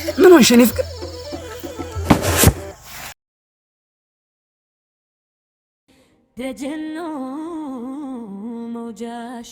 ምን ሆንሽ የኔ ፍቅር? ደጀኖ መውጃሽ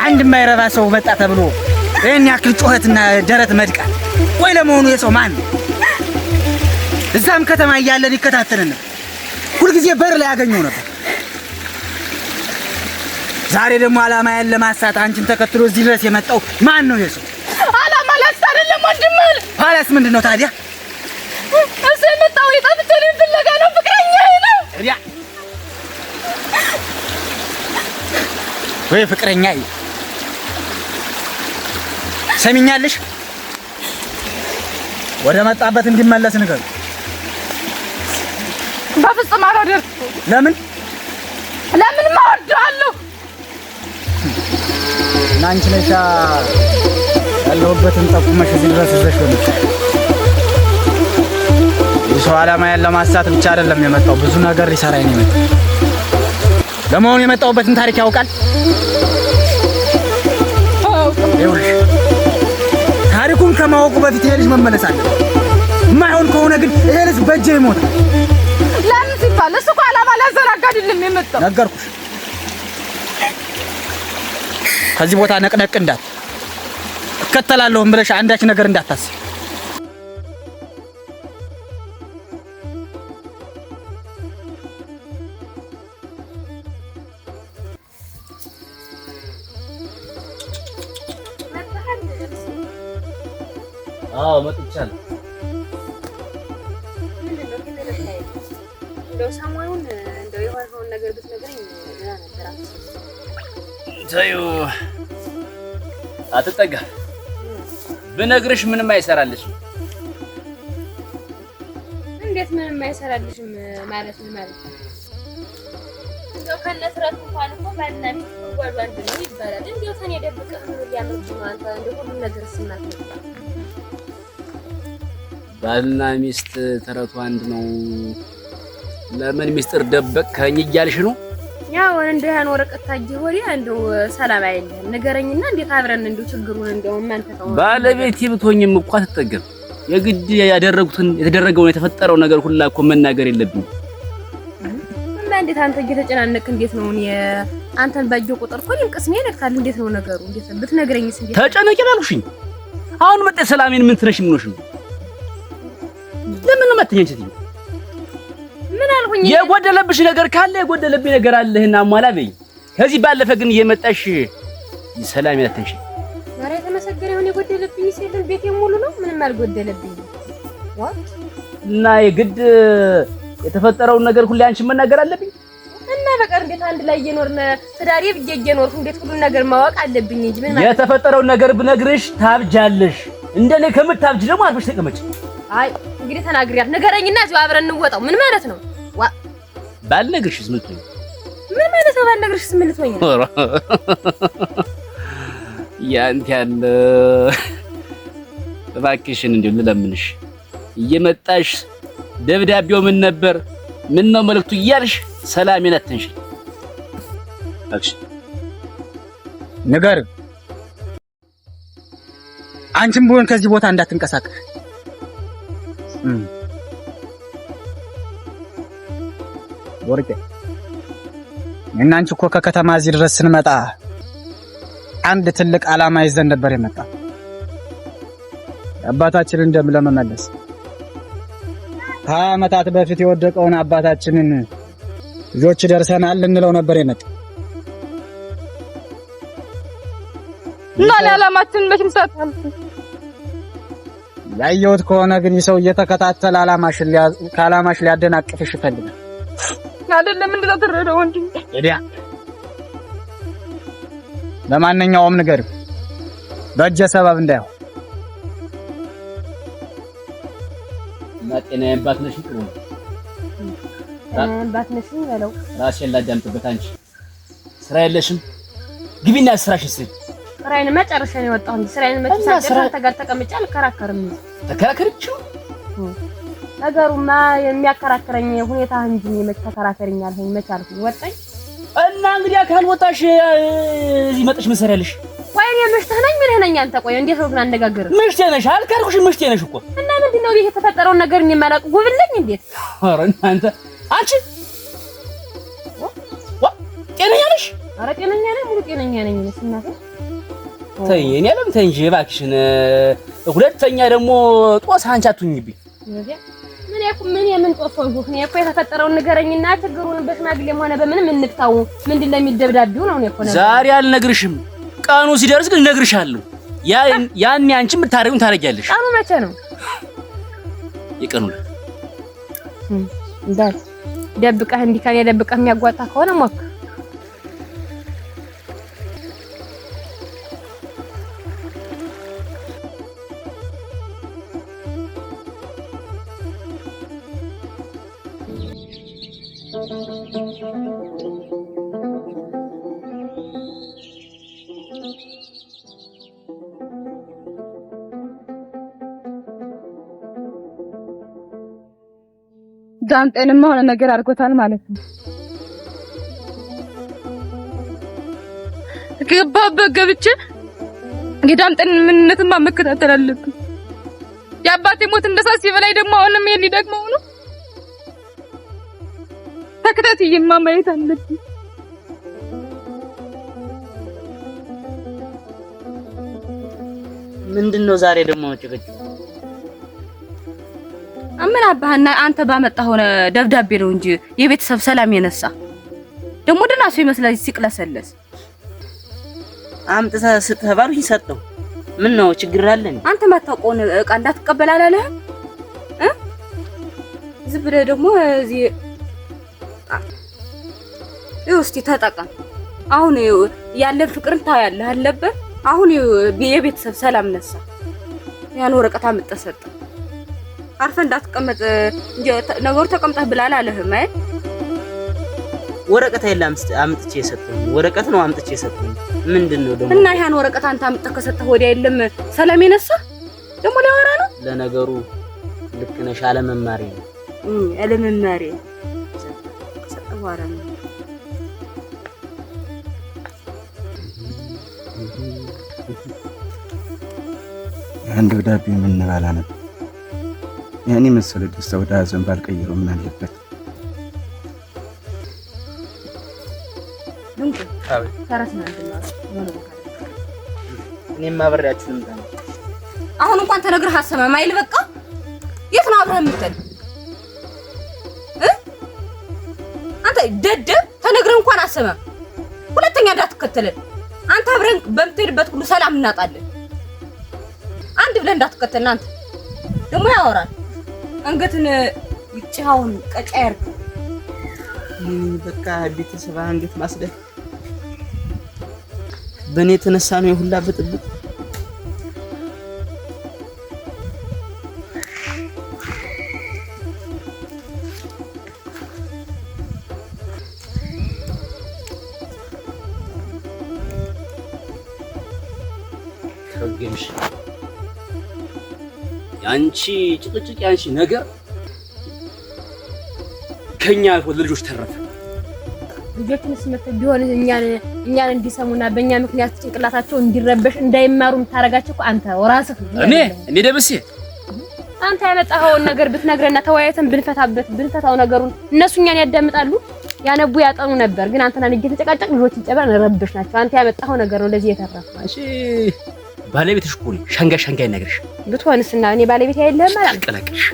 አንድ የማይረባ ሰው መጣ ተብሎ እኔ ያክል ጮህትና ደረት መድቃት ወይ ለመሆኑ የሰው ማን እዛም ከተማ እያለን ይከታተልን ሁሉ ጊዜ በር ላይ ያገኘው ነበር። ዛሬ ደግሞ አላማ ያለ ማሳት አንቺን ተከትሎ እዚህ ድረስ የመጣው ማን ነው? የሰው አላማ ላስታ አይደለም ወንድም። ኋላስ ምንድነው ታዲያ? እሱ የመጣው የጠፍተልን ፍለጋ ነው። ፍቅረኛዬ ነው። ያ ወይ ፍቅረኛዬ ሰሚኛለሽ? ወደ መጣበት እንዲመለስ ንገር። በፍጹም አላደርም። ለምን ማወደዋለሁ። ናንቺ ነሻ ያለሁበትን ጠቁመሽ እዚህ ድረስ ይዘሽ ወንድ የሰው አላማ ያለ ማሳት ብቻ አይደለም የመጣው ብዙ ነገር ሊሰራ ነው የመጣው። ለመሆኑ የመጣውበትን ታሪክ ያውቃል? ይኸውልሽ ታሪኩን ከማወቁ በፊት ይሄ ልጅ መመለስ አለበት። የማይሆን ከሆነ ግን ይሄ ልጅ በእጄ ይሞታል። ለምን ሲባል እሱ እኮ አላማ ሊያዘናጋ አይደለም የመጣው። ነገርኩሽ። ከዚህ ቦታ ነቅነቅ እንዳት እከተላለሁም ብለሽ አንዳች ነገር እንዳታስብ። አዎ መጥቻለሁ። ምንድነው ከተለታይ እንደው ሰሞኑን እንደው የሆነውን ነገር ብትነግረኝ ደህና ነበር። ተይው አትጠጋ። ብነግርሽ ምንም አይሰራልሽም። እንዴት ምንም አይሰራልሽም ማለት ምን ማለት ነው? እንደው ከነስራት እንኳን እኮ ባልና ሚስት ወጓዱ አንድ ነው ይባላል። እንደው ከኔ ደብቀህ ምን ሊያመጡ ነው አንተ? እንደው ሁሉ ነገር ስናት ነው። ባልና ሚስት ተረቱ አንድ ነው። ለምን ሚስጥር ደበቅከኝ እያልሽ ነው? ያው እንደው ያን ወረቀት ታጅህ ወዲያ እንደው ሰላም አይደለም ንገረኝና እንዴት አብረን እንደው ችግሩን እንደው ማንተታው ባለቤቴ ብትሆኝም እኮ አትጠገም። የግድ ያደረጉትን የተደረገውን የተፈጠረው ነገር ሁላ እኮ መናገር የለብኝም። እና እንዴት አንተ እየተጨናነቅ እንዴት ነው? እኔ አንተን ባየው ቁጥር እኮ ቅስሜ ይነካል። እንዴት ነው ነገሩ? እንዴት ብትነግረኝስ? እንዴት ተጨነቂ ባልኩሽኝ። አሁን መጣ ሰላሜን ምን ትነሽ ምን ነው? ለምን መተኛኝ ስትይ ምን አልኩኝ? የጎደለብሽ ነገር ካለ የጎደለብኝ ነገር አለህና አሟላ በይ። ከዚህ ባለፈ ግን እየመጣሽ ሰላም ያተንሽ ዛሬ ተመሰገረ ይሁን። የጎደለብኝ ሲል ቤቴ ሙሉ ነው። ምንም አልጎደለብኝ። ዋት እና የግድ የተፈጠረውን ነገር ሁሉ አንቺ መናገር አለብኝ እና በቀር እንዴት አንድ ላይ እየኖርነ ትዳሬ ብዬ እየኖርኩ እንዴት ሁሉ ነገር ማወቅ አለብኝ እንጂ ምን ማለት የተፈጠረውን ነገር ብነግርሽ ታብጃለሽ። እንደኔ ከምታብጅ ደግሞ አርፈሽ ተቀመጭ። አይ እንግዲህ ተናግሪያት ንገረኝና እዚሁ አብረን እንወጣው። ምን ማለት ነው? ባልነግርሽስ ምን ትሆኚ? ምን ማለት ነው ባልነግርሽስ ምን ትሆኚ? ያንተ ያለ እባክሽን እንደው ልለምንሽ እየመጣሽ ደብዳቤው ምን ነበር ምን ነው መልእክቱ እያልሽ ሰላሜን አትንሽ። እሺ ነገር አንቺም ቢሆን ከዚህ ቦታ እንዳትንቀሳቀስ። ወርቄ እና አንቺ እኮ ከከተማ እዚህ ድረስ ስንመጣ አንድ ትልቅ ዓላማ ይዘን ነበር የመጣ አባታችንን ደም ለመመለስ ከዓመታት በፊት የወደቀውን አባታችንን ልጆች ደርሰናል እንለው ነበር የመጣ እና ለዓላማችን መቼም ሰጣን። ያየሁት ከሆነ ግን ይሰው እየተከታተለ ዓላማሽ ሊያደናቅፍሽ ይፈልጋል። አይደለም እንደዛ ተረዳው እንዴ? እዲያ ለማንኛውም ነገር በእጀ ሰበብ እንዳይሆን ማጤና ያባት ነሽ ጥሩ አባት ነሽ ያለው ራስሽን ላዳምጥበት። አንቺ ስራ የለሽም ግቢና ስራሽን ስሪ። ስራዬን መጨረሻ ነው የወጣው እንዴ? ስራዬን መጨረሻ ተጋር ተቀምጫ አልከራከርም። ተከራከርችው ነገሩማ የሚያከራክረኝ ሁኔታ እንጂ መች ተከራከርኛል ሆይ መች አልኩኝ ወጣኝ እና እንግዲህ አካል ወጣሽ እዚህ መጥሽ ምን ሰሪያለሽ? ወይኔ ምሽትህ ነኝ ምን ነኝ አንተ? ቆይ እንዴት ነው ግን አነጋገር ምሽቴ ነሽ አልካልኩሽ? ምሽቴ ነሽ እኮ እና ምንድነው ይሄ የተፈጠረውን ነገር የማላውቅ ጉብልኝ እንዴት? ኧረ እናንተ አንቺ ጤነኛ ነሽ? ኧረ ጤነኛ ነኝ ሙሉ ጤነኛ ነኝ እናቴ። ተይ እኔ አለም ተይ እንጂ እባክሽን። ሁለተኛ ደግሞ ጦስ አንቺ አትሁኝብኝ። ምን የምን ጦስ ሆንኩ? እኔ እኮ የተፈጠረውን ንገረኝና ችግሩን በሽማግሌም ሆነ በምንም እንፍታው። ምንድነው የሚደብዳቤው ነው? እኔ እኮ ነው ዛሬ አልነግርሽም። ቀኑ ሲደርስ ግን እነግርሻለሁ። ያኔ አንቺ የምታረጊውን ታረጊያለሽ። ቀኑ መቼ ነው? የቀኑ እንዳል ደብቀህ እንዲህ ከኔ ደብቀህ የሚያጓጣ ከሆነ ሞክር። ዳምጤንማ ሆነ ነገር አድርጎታል ማለት ነው። ገባበት ገብቼ የዳምጤን ምንነትማ መከታተል አለብኝ። የአባቴ ሞት እንደሳሲ በላይ ደግሞ አሁንም ይሄን ሊደግመው ነው። ተከታትዬማ ማየት አለብኝ። ምንድነው ዛሬ ደግሞ ጭቅጭቅ? አምን አባህና አንተ ባመጣው ደብዳቤ ነው እንጂ የቤተሰብ ሰላም የነሳ ደግሞ ደናሱ ይመስላል ሲቅለሰለስ። አምጥታ ስትባሉኝ ሰጠው። ምን ነው ችግር አለን? አንተ ማታውቀውን እቃ እንዳትቀበል አላለህ? ዝም ብለህ ደግሞ እዚህ እስቲ ተጠቀም። አሁን ያለን ፍቅርን ታያለህ አለበት። አሁን የቤተሰብ ሰላም ነሳ። ያን ወረቀት አምጥተህ ሰጠ። አርፈ እንዳትቀመጥ እንጂ ነገሩ ተቀምጠህ ብላል አለህም አይደል? ወረቀት አይደለም አምጥቼ የሰጠሁኝ ወረቀት ነው አምጥቼ የሰጠሁኝ። ምንድነው ደግሞ? እና ያን ወረቀት አንተ አምጥተህ ከሰጠህ ወዲያ የለም ሰላም የነሳ ደግሞ ሊያወራ ነው። ለነገሩ ልክ ነሽ። አለመማሪ ነው አለመማሪ ሰጠህ ዋራ ነው። አንድ ደብዳቤ ምን ባላ ነበር? ያኔ መሰለ ደስታ ወደ ሐዘን ባልቀይረው ምን አለበት? እኔም አብሬያችሁ ልምጣ። አሁን እንኳን ተነግረህ አሰማም አይል በቃ የት ነው አብረህ የምትል አንተ ደደብ? ተነግረህ እንኳን አሰማም። ሁለተኛ እንዳትከተለን አንተ አብረን በምትሄድበት ሁሉ ሰላም እናጣለን። አንድ ብለህ እንዳትከተልና አንተ ደግሞ ያወራል አንገትን ይጫውን ቀጫየር በቃ ቤተሰብ አንገት ማስደፍ በእኔ የተነሳ ነው የሁላ ብጥብጥ። ገምሽ ያንቺ ጭቅጭቅ ያንቺ ነገር ከኛ ልጆች ተረፈ። ልጆችንስ ቢሆን እኛን እንዲሰሙና በእኛ ምክንያት ጭንቅላታቸው እንዲረበሽ እንዳይማሩ የምታረጋቸው እኮ አንተ ራስህ። እኔ ደምሴ አንተ ያመጣኸውን ነገር ብትነግረና ተወያይተን ብንፈታው ነገሩን እነሱ እኛን ያዳምጣሉ፣ ያነቡ ያጠኑ ነበር። ግን አንተና እየተጨቃጨቅ ልጆችን ጨበረን ረበሽ ናቸው። አንተ ያመጣኸው ነገር ነው ለዚህ የተረፈ። እሺ ባለቤትሽ እኮ ነው ሻንጋይ ነገርሽ ብትሆንስና እኔ ባለቤት አይደለም ማለት ቀለቀሽ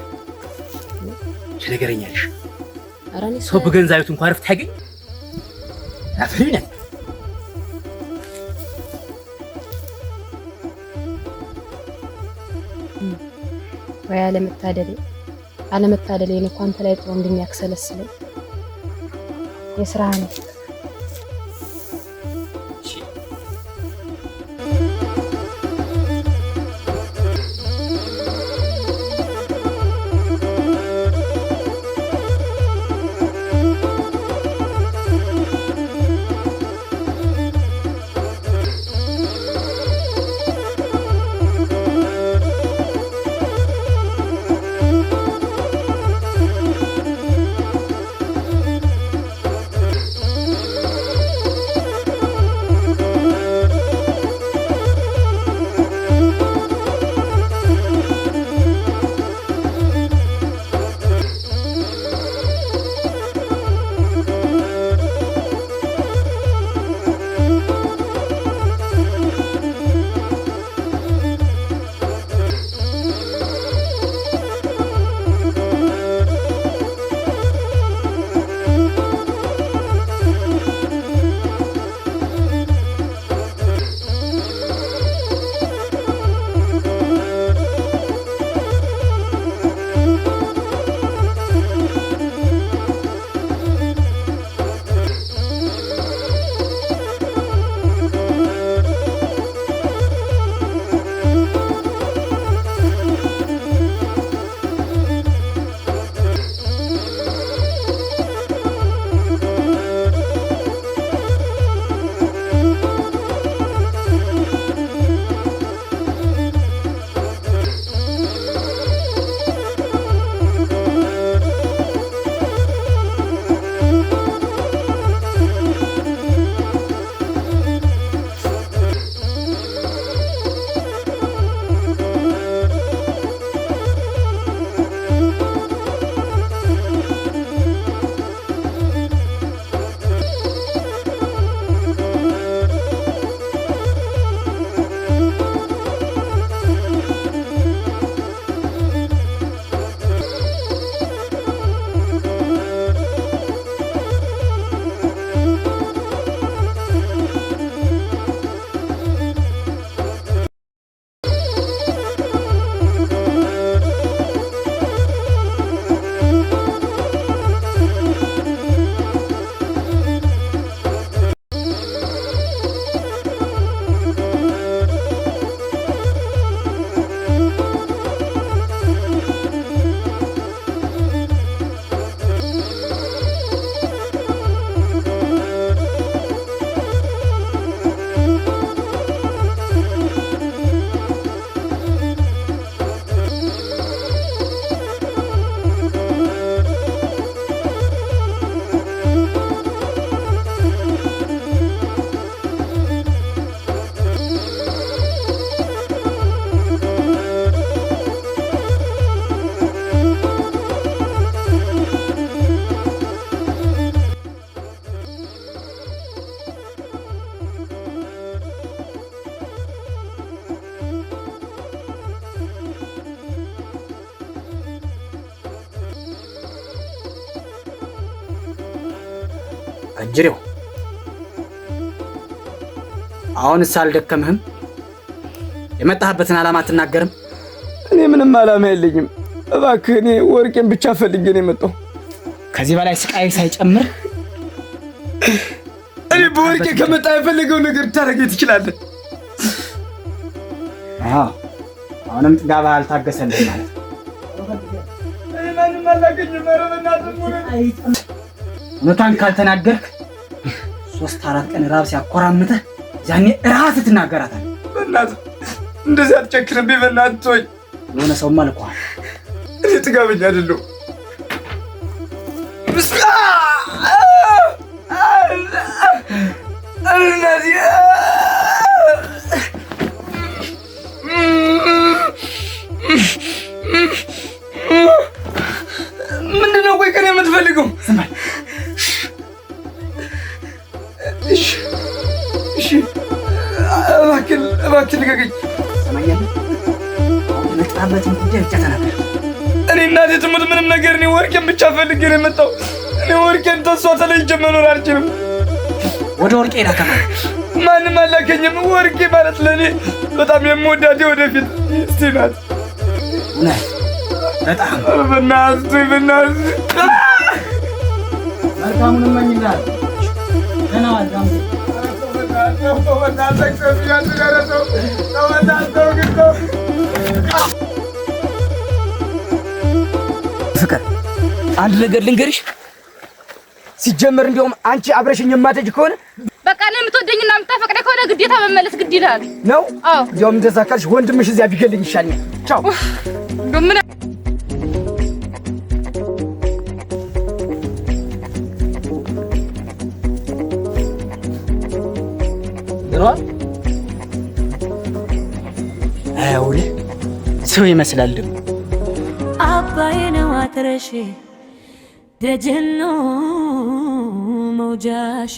ነገረኛልሽ። አራኒ ሰው በገንዛቤቱ እንኳን አረፍት ያገኝ አፍሪና ወይ አለመታደሌ ነው እንኳን ተላይ ጥሩ እንደሚያክሰለስለኝ የስራ ነው። አጅሬው አሁንስ አልደከምህም? የመጣህበትን ዓላማ አትናገርም? እኔ ምንም ዓላማ የለኝም። እባክህ እኔ ወርቄን ብቻ ፈልጌ ነው የመጣው። ከዚህ በላይ ስቃይ ሳይጨምር እኔ በወርቄ ከመጣ የፈለገው ነገር ታረጋግጥ ትችላለህ። አሁንም ጥጋባ አልታገሰልህ ማለት እኔ ማንንም አላገኝም። ኧረ በእናትህ እውነቷን ካልተናገርክ 3-4 ቀን ራብ ሲያቆራምጥህ ያኔ ራስህ ትናገራታለህ። በእናትህ እንደዚህ አትጨክንብኝ በእናትህ ተወኝ። የሆነ ሰውማ ልኳል። እኔ ጥጋበኛ አይደለሁ። ምንድን ነው ቆይ ከእኔ የምትፈልገው? እሺ እባክህ ልቀቀኝ። እኔ እናቴ ትሙት ምንም ነገር እኔ ወርቄን ብቻ ፈልጌ ነው የመጣው። እኔ ወርቄን ተሷ ተለይቼ መኖር አልችልም። ወደ ወርቄ ላከማ ማንም አላከኝም። ወርቄ ማለት ለእኔ በጣም የምወዳት ወደፊት ሚስቴ ናት። በጣም በእናትህ መልካሙን እመኝልሃለሁ። ደህና ዋል። ፍቅር አንድ ነገር ልንገርሽ። ሲጀመር እንደውም አንቺ አብረሽኝ የማትሄጂ ከሆነ በቃ እኔ የምትወደኝና የምታፈቅረኝ ከሆነ ግዴታ መመለስ ግድ ይላል ነው። አዎ እንደውም እንደዛ ካልሽ ወንድምሽ እዚያ ቢገልኝ ይሻለኛል። ቻው። ምን አይውልህ ሰው ይመስላል ደግሞ አባዬ ነው አትረሺ ደጀኖ መውጃሽ